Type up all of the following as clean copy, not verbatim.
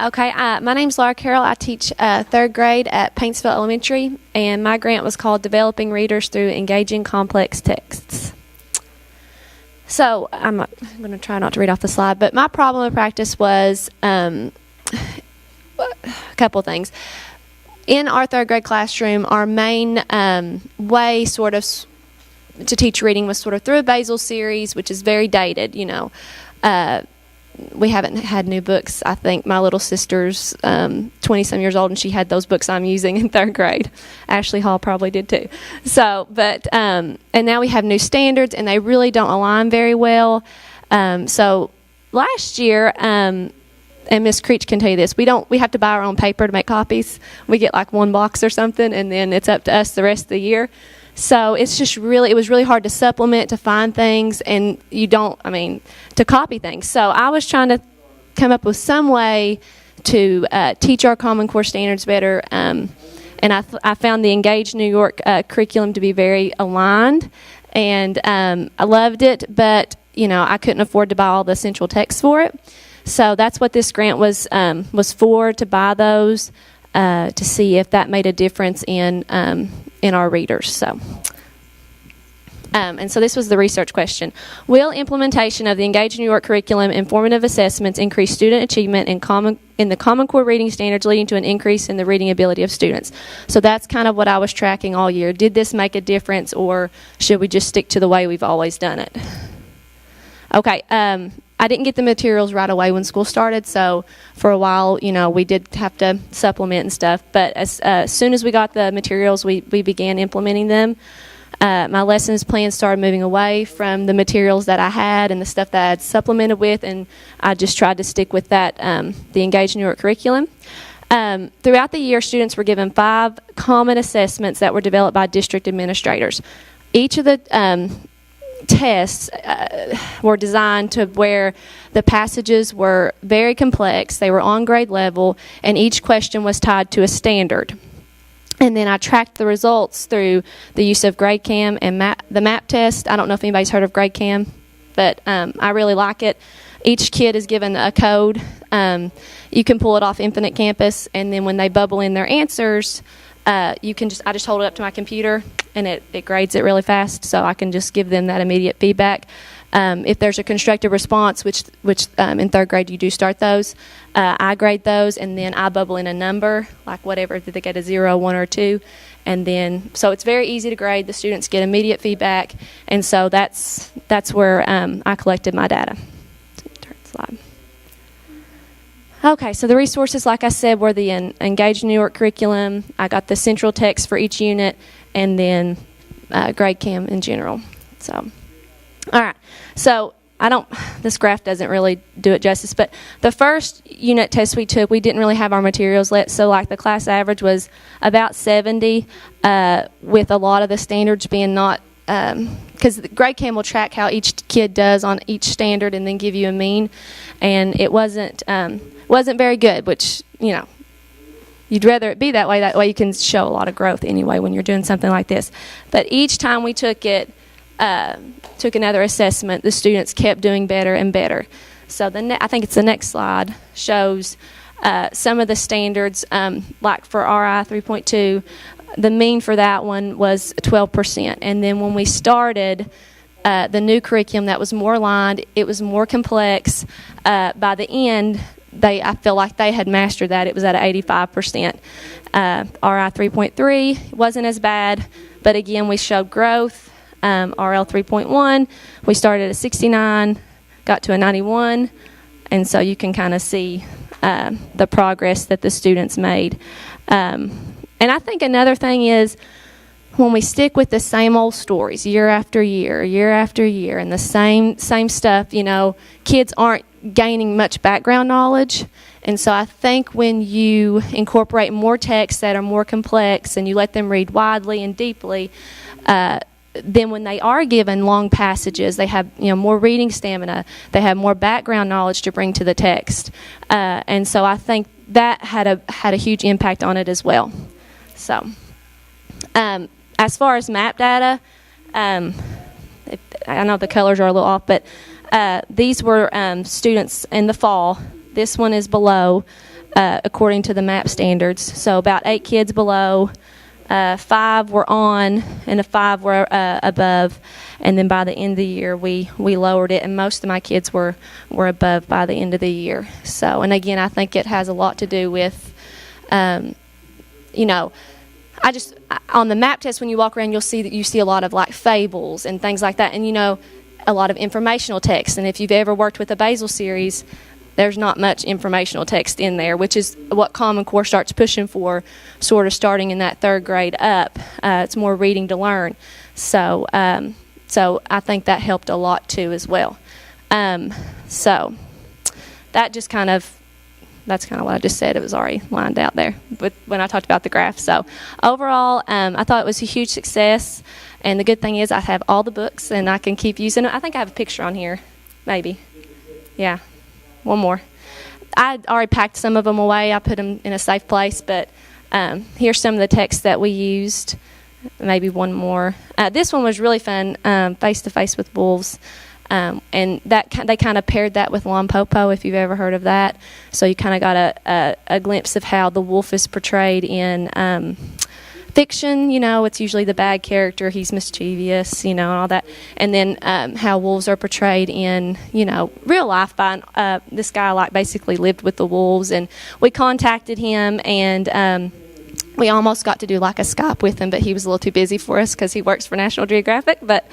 Okay, my name's Laura Carroll. I teach third grade at Paintsville Elementary, and my grant was called Developing Readers Through Engaging Complex Texts. So I'm going to try not to read off the slide, but my problem of practice was a couple of things. In our third grade classroom, our main way sort of to teach reading was sort of through a Basil series, which is very dated, you know. We haven't had new books. I think my little sister's 20-some years old, and she had those books I'm using in third grade. Ashley Hall probably did too. So, but and now we have new standards, and they really don't align very well. So last year, and Miss Creech can tell you this, we have to buy our own paper to make copies. We get like one box or something, and then it's up to us the rest of the year. So it's just it was really hard to supplement, to find things, and to copy things. So I was trying to come up with some way to teach our Common Core standards better, and I found the Engage New York curriculum to be very aligned, and I loved it, but, you know, I couldn't afford to buy all the essential texts for it. So that's what this grant was for, to buy those, to see if that made a difference in our readers. So, and so this was the research question. Will implementation of the Engage New York curriculum and formative assessments increase student achievement in the Common Core reading standards, leading to an increase in the reading ability of students? So that's kind of what I was tracking all year. Did this make a difference, or should we just stick to the way we've always done it? Okay, I didn't get the materials right away when school started, so for a while, you know, we did have to supplement and stuff. But as soon as we got the materials, we began implementing them. My lessons plan started moving away from the materials that I had and the stuff that I had supplemented with, and I just tried to stick with that, the Engage New York curriculum. Throughout the year, students were given 5 common assessments that were developed by district administrators. Each of the tests were designed to where the passages were very complex, they were on grade level, and each question was tied to a standard. And then I tracked the results through the use of GradeCam and the MAP test. I don't know if anybody's heard of GradeCam, but I really like it. Each kid is given a code. You can pull it off Infinite Campus, and then when they bubble in their answers, I just hold it up to my computer, and it grades it really fast, so I can just give them that immediate feedback. If there's a constructive response, which in third grade you do start those, I grade those, and then I bubble in a number, like whatever, did they get a 0, 1, or 2, and then, so it's very easy to grade. The students get immediate feedback, and so that's where I collected my data. Turn slide. Okay, so the resources, like I said, were the Engage New York curriculum. I got the central text for each unit, and then GradeCam in general. So, all right. So this graph doesn't really do it justice, but the first unit test we took, we didn't really have our materials yet. So, like, the class average was about 70, with a lot of the standards being not, because GradeCam will track how each kid does on each standard and then give you a mean, and it wasn't very good, which, you know, you'd rather it be that way. That way you can show a lot of growth anyway when you're doing something like this. But each time we took another assessment, the students kept doing better and better. So I think it's the next slide, shows some of the standards, like for RI 3.2, the mean for that one was 12%. And then when we started the new curriculum that was more aligned, it was more complex. By the end, I feel like they had mastered that. It was at 85%. RI 3.3 wasn't as bad, but again, we showed growth. RL 3.1, we started at 69, got to a 91, and so you can kind of see the progress that the students made. And I think another thing is, when we stick with the same old stories year after year, and the same stuff, you know, kids aren't gaining much background knowledge. And so I think when you incorporate more texts that are more complex and you let them read widely and deeply, then when they are given long passages, they have, you know, more reading stamina, they have more background knowledge to bring to the text. And so I think that had a huge impact on it as well. So as far as MAP data, I know the colors are a little off, but these were students in the fall. This one is below. according to the MAP standards. So about 8 kids below, 5 were on, and 5 were above. And then by the end of the year, we lowered it, and most of my kids were above by the end of the year. So, and again, I think it has a lot to do with, you know, on the MAP test, when you walk around, you see a lot of like fables and things like that, and you know, a lot of informational text. And if you've ever worked with a basal series, there's not much informational text in there, which is what Common Core starts pushing for, sort of starting in that 3rd grade up. It's more reading to learn. So I think that helped a lot too as well. So that's kind of what I just said. It was already lined out there when I talked about the graph. So overall, I thought it was a huge success. And the good thing is I have all the books, and I can keep using them. I think I have a picture on here, maybe. Yeah, one more. I already packed some of them away. I put them in a safe place, but here's some of the texts that we used. Maybe one more. This one was really fun, Face to Face with Wolves. And they kind of paired that with Lampopo, if you've ever heard of that. So you kind of got a glimpse of how the wolf is portrayed in fiction. You know, it's usually the bad character. He's mischievous, you know, and all that. And then how wolves are portrayed in, you know, real life by this guy, like, basically lived with the wolves. And we contacted him, and we almost got to do like a Skype with him, but he was a little too busy for us because he works for National Geographic. But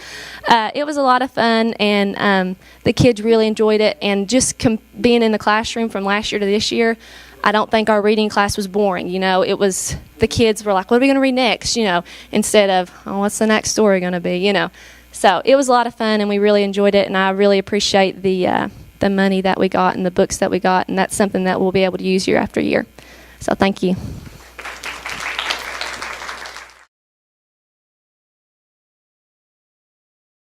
it was a lot of fun, and the kids really enjoyed it. And just being in the classroom from last year to this year, I don't think our reading class was boring. You know, it was, the kids were like, what are we going to read next? You know, instead of, oh, what's the next story going to be? You know, so it was a lot of fun, and we really enjoyed it. And I really appreciate the money that we got and the books that we got, and that's something that we'll be able to use year after year. So thank you.